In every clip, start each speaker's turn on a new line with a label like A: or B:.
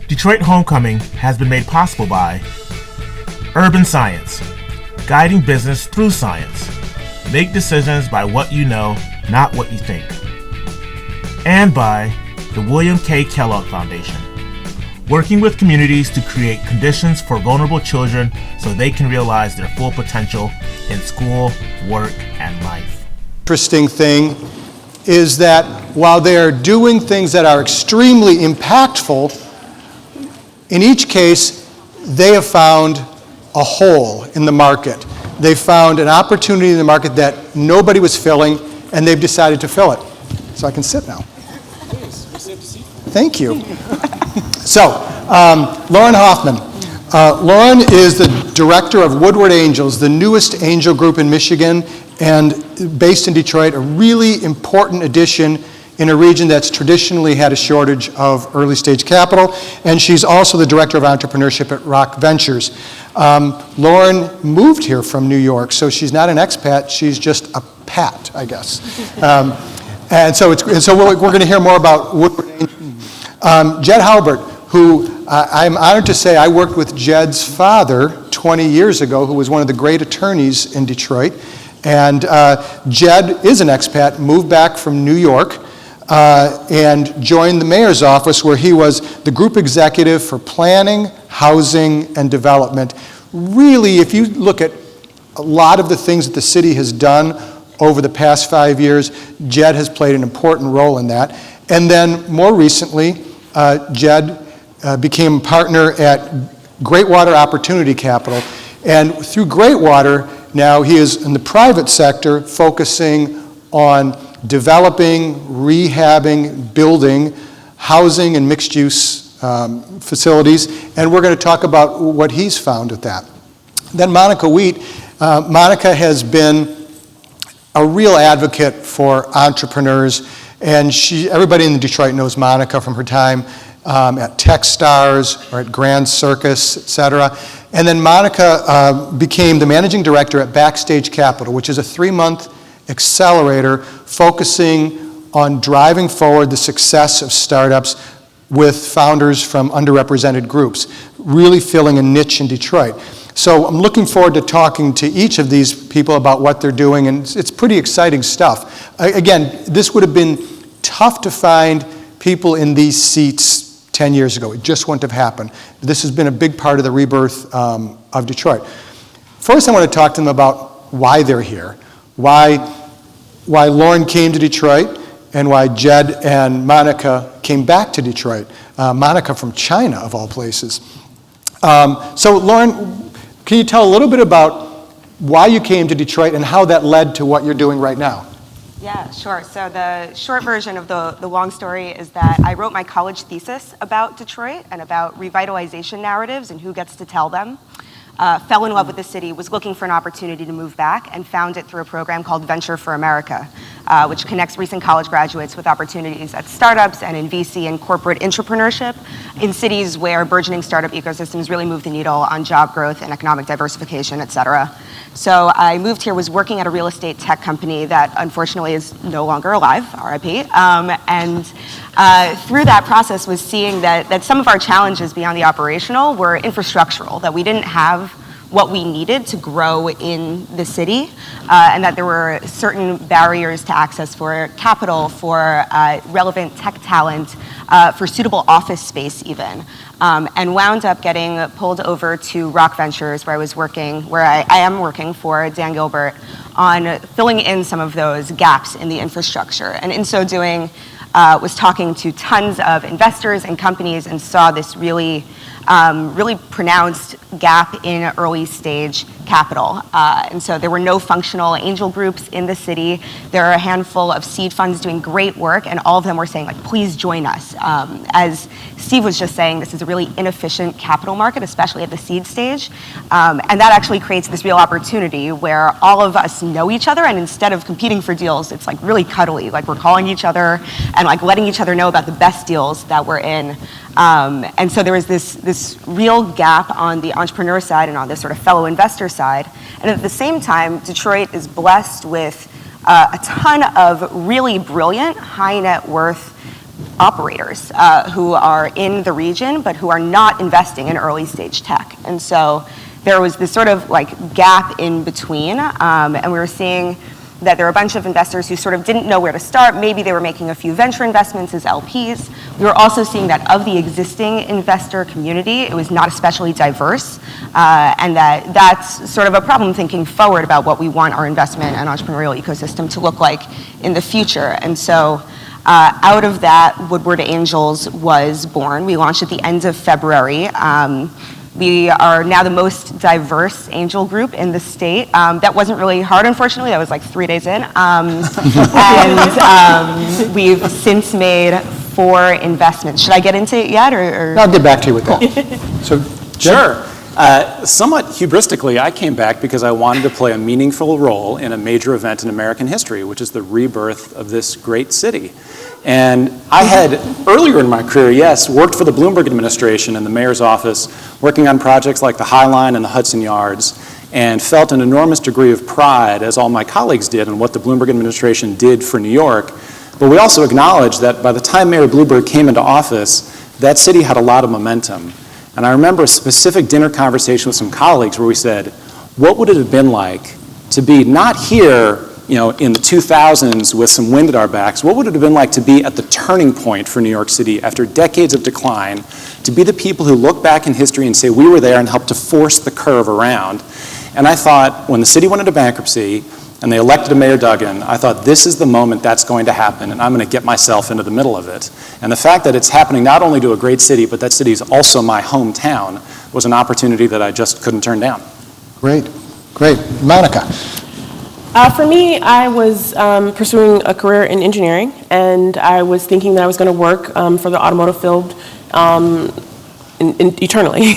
A: Detroit Homecoming has been made possible by Urban Science, guiding business through science. Make decisions by what you know, not what you think. And by the William K. Kellogg Foundation, working with communities to create conditions for vulnerable children so they can realize their full potential in school, work, and life.
B: Interesting thing is that while they're doing things that are extremely impactful, in each case, they have found a hole in the market. They found an opportunity in the market that nobody was filling, and they've decided to fill it. So I can sit now.
C: Please, we saved a seat.
B: Thank you. So, Lauren Hoffman. Lauren is the director of Woodward Angels, the newest angel group in Michigan, and based in Detroit, a really important addition in a region that's traditionally had a shortage of early stage capital, and she's also the director of entrepreneurship at Rock Ventures. Lauren moved here from New York, so she's not an expat, she's just a pat, I guess. And so we're going to hear more about Woodward Angels. Jed Howbert, who I'm honored to say I worked with Jed's father 20 years ago, who was one of the great attorneys in Detroit. And Jed is an expat, moved back from New York, and joined the mayor's office, where he was the group executive for planning, housing, and development. Really, if you look at a lot of the things that the city has done over the past 5 years, Jed has played an important role in that. And then more recently, Jed became a partner at Greatwater Opportunity Capital. And through Greatwater, now he is in the private sector focusing on developing, rehabbing, building, housing and mixed-use facilities, and we're going to talk about what he's found with that. Then Monica Wheat. Monica has been a real advocate for entrepreneurs, and everybody in Detroit knows Monica from her time at Techstars or at Grand Circus, et cetera. And then Monica became the managing director at Backstage Capital, which is a 3-month accelerator focusing on driving forward the success of startups with founders from underrepresented groups, really filling a niche in Detroit. So I'm looking forward to talking to each of these people about what they're doing, and it's pretty exciting stuff. Again, this would have been tough to find people in these seats 10 years ago. It just wouldn't have happened. This has been a big part of the rebirth of Detroit. First, I want to talk to them about why they're here. Why Lauren came to Detroit, and why Jed and Monica came back to Detroit. Monica from China, of all places. So Lauren, can you tell a little bit about why you came to Detroit and how that led to what you're doing right now?
D: Yeah, sure. So the short version of the long story is that I wrote my college thesis about Detroit and about revitalization narratives and who gets to tell them. Fell in love with the city, was looking for an opportunity to move back, and found it through a program called Venture for America, which connects recent college graduates with opportunities at startups and in VC and corporate entrepreneurship in cities where burgeoning startup ecosystems really move the needle on job growth and economic diversification, et cetera. So I moved here, was working at a real estate tech company that unfortunately is no longer alive, RIP, and through that process was seeing that some of our challenges beyond the operational were infrastructural, that we didn't have what we needed to grow in the city, and that there were certain barriers to access for capital, for relevant tech talent, for suitable office space even, and wound up getting pulled over to Rock Ventures, where I am working for Dan Gilbert on filling in some of those gaps in the infrastructure. And in so doing, was talking to tons of investors and companies and saw this really pronounced gap in early stage capital. And so there were no functional angel groups in the city. There are a handful of seed funds doing great work, and all of them were saying, like, please join us. As Steve was just saying, this is a really inefficient capital market, especially at the seed stage. And that actually creates this real opportunity where all of us know each other, and instead of competing for deals, it's like really cuddly, like we're calling each other and and like letting each other know about the best deals that we're in. And so there was this real gap on the entrepreneur side and on the sort of fellow investor side. And at the same time, Detroit is blessed with a ton of really brilliant, high net worth operators who are in the region, but who are not investing in early stage tech. And so there was this sort of like gap in between, and we were seeing that there were a bunch of investors who sort of didn't know where to start. Maybe they were making a few venture investments as LPs. We were also seeing that of the existing investor community, it was not especially diverse, and that's sort of a problem thinking forward about what we want our investment and entrepreneurial ecosystem to look like in the future. And so out of that, Woodward Angels was born. We launched at the end of February. We are now the most diverse angel group in the state. That wasn't really hard, unfortunately. That was like 3 days in. And we've since made 4 investments. Should I get into it yet? Or?
B: I'll get back to you with that. So,
C: Sure. Somewhat hubristically, I came back because I wanted to play a meaningful role in a major event in American history, which is the rebirth of this great city. And I had, earlier in my career, yes, worked for the Bloomberg administration in the mayor's office, working on projects like the High Line and the Hudson Yards, and felt an enormous degree of pride, as all my colleagues did, in what the Bloomberg administration did for New York. But we also acknowledged that by the time Mayor Bloomberg came into office, that city had a lot of momentum. And I remember a specific dinner conversation with some colleagues where we said, what would it have been like to be not here, in the 2000s with some wind at our backs? What would it have been like to be at the turning point for New York City after decades of decline, to be the people who look back in history and say we were there and helped to force the curve around? And I thought, when the city went into bankruptcy and they elected a Mayor Duggan, I thought, this is the moment that's going to happen, and I'm going to get myself into the middle of it. And the fact that it's happening not only to a great city, but that city is also my hometown, was an opportunity that I just couldn't turn down.
B: great. Monica.
E: For me, I was pursuing a career in engineering, and I was thinking that I was going to work for the automotive field eternally.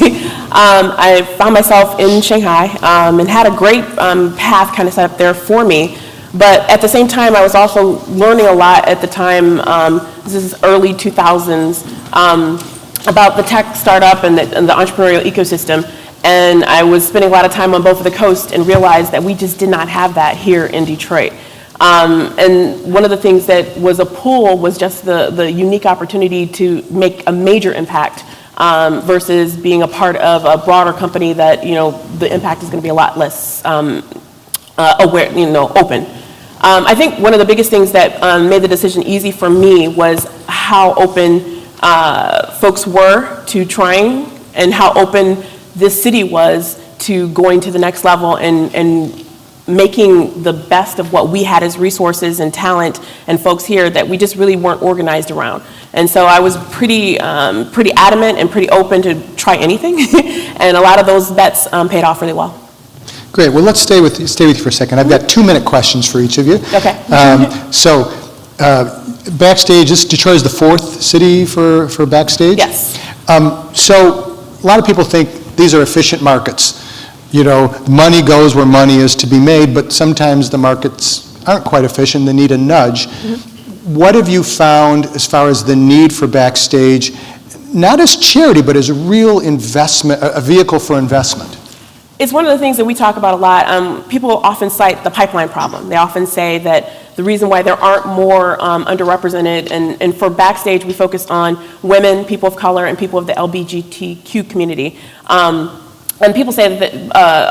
E: I found myself in Shanghai and had a great path kind of set up there for me. But at the same time, I was also learning a lot at the time, this is early 2000s, about the tech startup and the entrepreneurial ecosystem. And I was spending a lot of time on both of the coasts and realized that we just did not have that here in Detroit. And one of the things that was a pull was just the unique opportunity to make a major impact versus being a part of a broader company that, the impact is going to be a lot less aware, open. I think one of the biggest things that made the decision easy for me was how open folks were to trying, and how open this city was to going to the next level and making the best of what we had as resources and talent and folks here that we just really weren't organized around. And so I was pretty adamant and pretty open to try anything, and a lot of those bets paid off really well.
B: Great. Well, let's stay with you for a second. I've got 2-minute questions for each of you.
E: Okay.
B: Backstage, Detroit is the 4th city for Backstage?
E: Yes.
B: So a lot of people think these are efficient markets. Money goes where money is to be made, but sometimes the markets aren't quite efficient. They need a nudge. Mm-hmm. What have you found as far as the need for Backstage, not as charity, but as a real investment, a vehicle for investment?
E: It's one of the things that we talk about a lot. People often cite the pipeline problem. They often say that the reason why there aren't more underrepresented, and for Backstage we focused on women, people of color, and people of the LGBTQ community. And people say that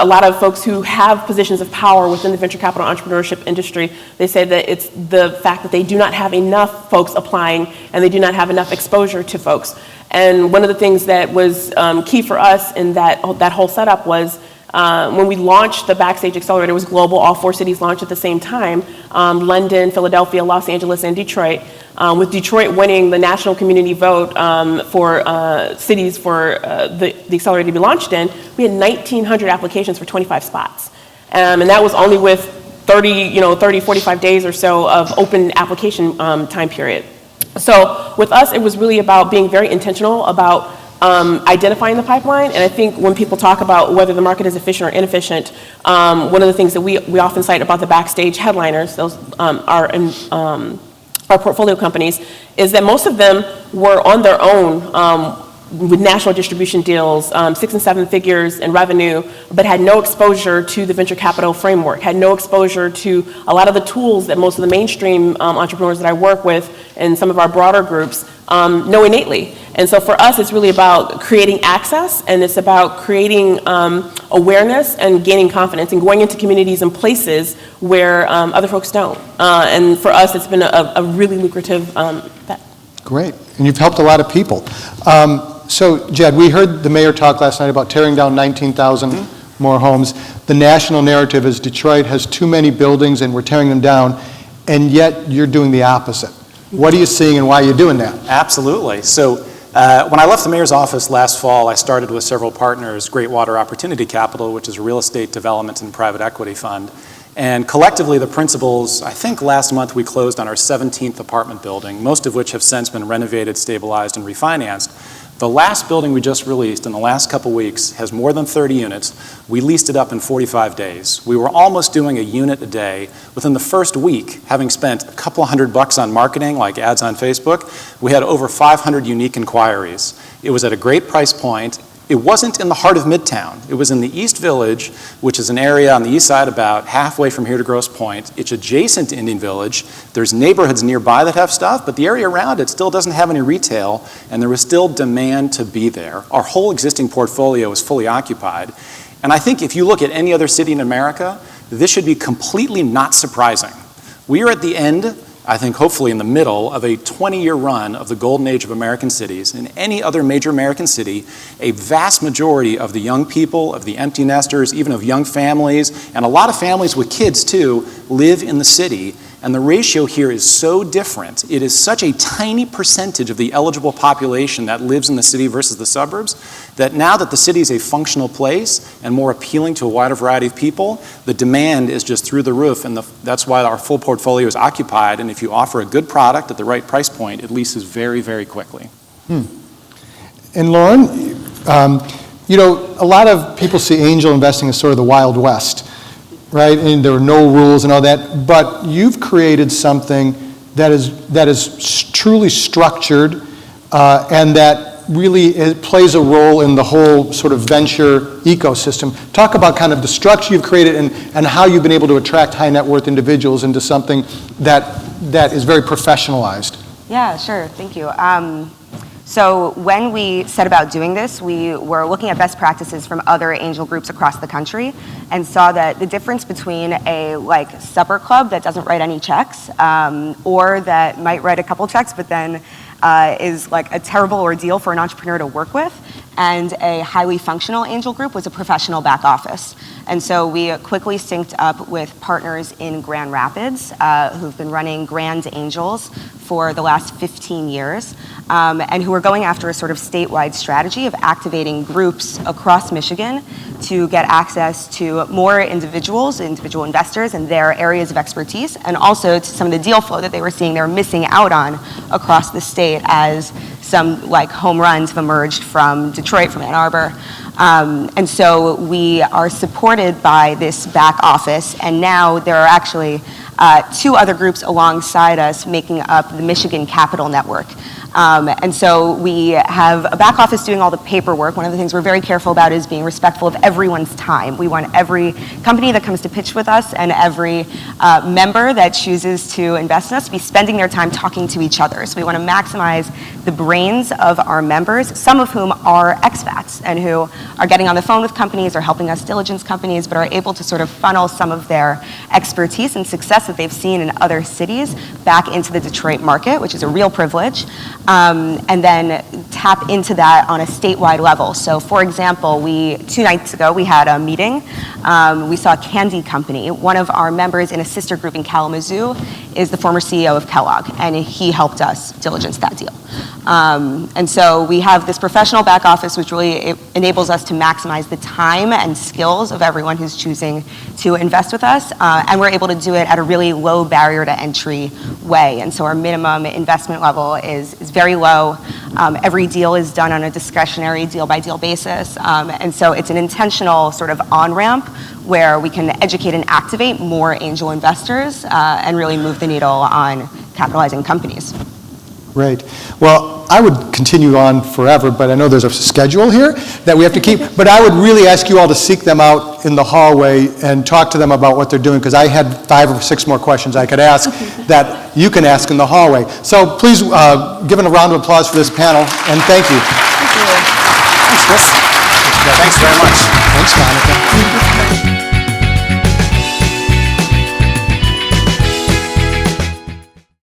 E: a lot of folks who have positions of power within the venture capital entrepreneurship industry, they say that it's the fact that they do not have enough folks applying, and they do not have enough exposure to folks. And one of the things that was key for us in that whole setup was when we launched the Backstage Accelerator, it was global. All 4 cities launched at the same time, London, Philadelphia, Los Angeles, and Detroit. With Detroit winning the national community vote for cities for the Accelerator to be launched in, we had 1,900 applications for 25 spots. And that was only with 45 days or so of open application time period. So with us, it was really about being very intentional about identifying the pipeline. And I think when people talk about whether the market is efficient or inefficient, one of the things that we often cite about the Backstage headliners, those are our portfolio companies, is that most of them were on their own with national distribution deals, 6 and 7 figures in revenue, but had no exposure to the venture capital framework, had no exposure to a lot of the tools that most of the mainstream entrepreneurs that I work with and some of our broader groups know innately. And so for us, it's really about creating access, and it's about creating awareness and gaining confidence and going into communities and places where other folks don't. And for us, it's been a really lucrative bet.
B: Great. And you've helped a lot of people. So, Jed, we heard the mayor talk last night about tearing down 19,000 more homes. The national narrative is Detroit has too many buildings and we're tearing them down, and yet you're doing the opposite. What are you seeing and why are you doing that?
C: Absolutely. So when I left the mayor's office last fall, I started with several partners, Greatwater Opportunity Capital, which is a real estate development and private equity fund. And collectively, the principals, I think last month we closed on our 17th apartment building, most of which have since been renovated, stabilized, and refinanced. The last building we just released in the last couple weeks has more than 30 units. We leased it up in 45 days. We were almost doing a unit a day. Within the first week, having spent a couple $100 on marketing, like ads on Facebook, we had over 500 unique inquiries. It was at a great price point. It wasn't in the heart of Midtown. It was in the East Village, which is an area on the east side about halfway from here to Grosse Pointe. It's adjacent to Indian Village. There's neighborhoods nearby that have stuff, but the area around it still doesn't have any retail, and there was still demand to be there. Our whole existing portfolio is fully occupied. And I think if you look at any other city in America, this should be completely not surprising. We are at the end, I think hopefully in the middle, of a 20-year run of the golden age of American cities. In any other major American city, a vast majority of the young people, of the empty nesters, even of young families, and a lot of families with kids too, live in the city. And the ratio here is so different. It is such a tiny percentage of the eligible population that lives in the city versus the suburbs, that now that the city is a functional place and more appealing to a wider variety of people, the demand is just through the roof, and that's why our full portfolio is occupied. And if you offer a good product at the right price point, it leases very, very quickly.
B: And Lauren, you know, a lot of people see angel investing as sort of the Wild West, right? And there are no rules and all that, but you've created something that is truly structured and that really plays a role in the whole sort of venture ecosystem. Talk about kind of the structure you've created and how you've been able to attract high net worth individuals into something that is very professionalized.
D: Yeah, sure, thank you. So when we set about doing this, we were looking at best practices from other angel groups across the country and saw that the difference between a supper club that doesn't write any checks or that might write a couple checks but then is like a terrible ordeal for an entrepreneur to work with, and a highly functional angel group was a professional back office. And so we quickly synced up with partners in Grand Rapids who've been running Grand Angels for the last 15 years and who are going after a sort of statewide strategy of activating groups across Michigan to get access to more individual investors and their areas of expertise, and also to some of the deal flow that they were seeing they were missing out on across the state as some home runs have emerged from Detroit, from Ann Arbor. And so we are supported by this back office, and now there are actually 2 other groups alongside us making up the Michigan Capital Network. And so we have a back office doing all the paperwork. One of the things we're very careful about is being respectful of everyone's time. We want every company that comes to pitch with us and every member that chooses to invest in us to be spending their time talking to each other. So we want to maximize the brains of our members, some of whom are expats and who are getting on the phone with companies or helping us diligence companies, but are able to sort of funnel some of their expertise and success that they've seen in other cities back into the Detroit market, which is a real privilege. And then tap into that on a statewide level. So for example, 2 nights ago, we had a meeting. We saw a candy company. One of our members in a sister group in Kalamazoo is the former CEO of Kellogg, and he helped us diligence that deal. And so we have this professional back office, which really enables us to maximize the time and skills of everyone who's choosing to invest with us. And we're able to do it at a really low barrier to entry way. And so our minimum investment level is very low. Every deal is done on a discretionary deal-by-deal basis. And so it's an intentional sort of on-ramp where we can educate and activate more angel investors and really move the needle on capitalizing companies.
B: Great. Well, I would continue on forever, but I know there's a schedule here that we have to keep. But I would really ask you all to seek them out in the hallway and talk to them about what they're doing, because I had 5 or 6 more questions I could ask that you can ask in the hallway. So please give a round of applause for this panel, and thank you.
C: Thanks, Chris. Thanks very much.
B: Thanks, Connie.